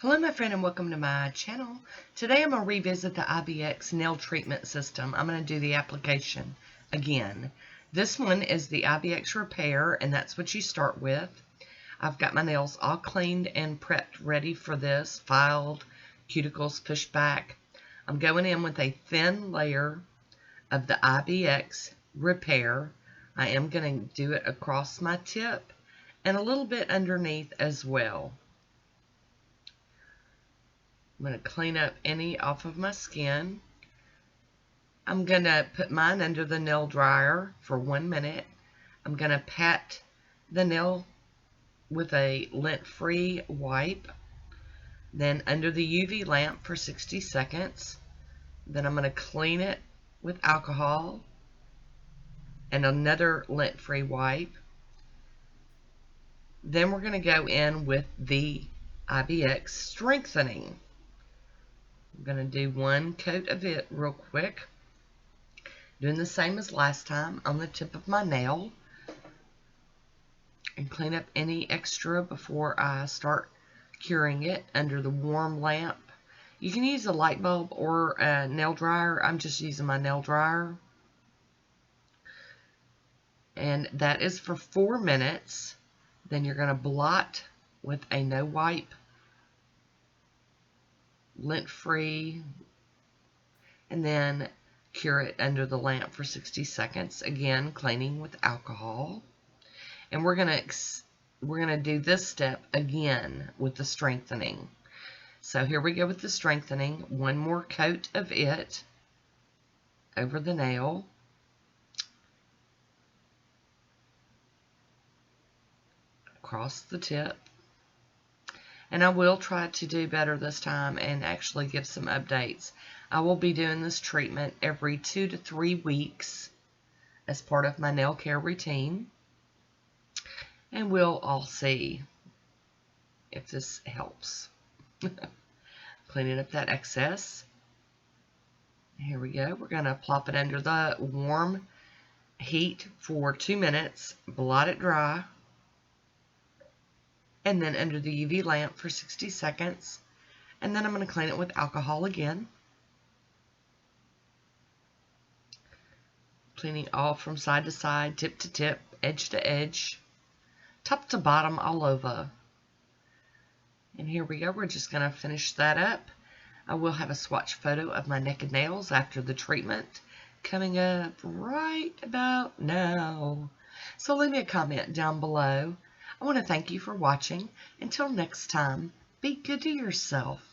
Hello my friend and welcome to my channel. Today I'm going to revisit the IBX nail treatment system. I'm going to do the application again. This one is the IBX repair and that's what you start with. I've got my nails all cleaned and prepped ready for this, filed, cuticles pushed back. I'm going in with a thin layer of the IBX repair. I am going to do it across my tip and a little bit underneath as well. I'm going to clean up any off of my skin. I'm going to put mine under the nail dryer for 1 minute. I'm going to pat the nail with a lint-free wipe. Then under the UV lamp for 60 seconds. Then I'm going to clean it with alcohol and another lint-free wipe. Then we're going to go in with the IBX strengthening. I'm going to do one coat of it real quick. Doing the same as last time on the tip of my nail. And clean up any extra before I start curing it under the warm lamp. You can use a light bulb or a nail dryer. I'm just using my nail dryer. And that is for 4 minutes. Then you're going to blot with a no wipe, lint-free, and then cure it under the lamp for 60 seconds. Again, cleaning with alcohol. And we're gonna do this step again with the strengthening. So here we go with the strengthening. One more coat of it over the nail. Across the tip. And I will try to do better this time and actually give some updates. I will be doing this treatment every 2 to 3 weeks as part of my nail care routine. And we'll all see if this helps. Cleaning up that excess. Here we go. We're going to plop it under the warm heat for 2 minutes. Blot it dry. And then under the UV lamp for 60 seconds. And then I'm going to clean it with alcohol again. Cleaning all from side to side, tip to tip, edge to edge, top to bottom all over. And here we go. We're just going to finish that up. I will have a swatch photo of my naked nails after the treatment coming up right about now. So leave me a comment down below. I want to thank you for watching. Until next time, be good to yourself.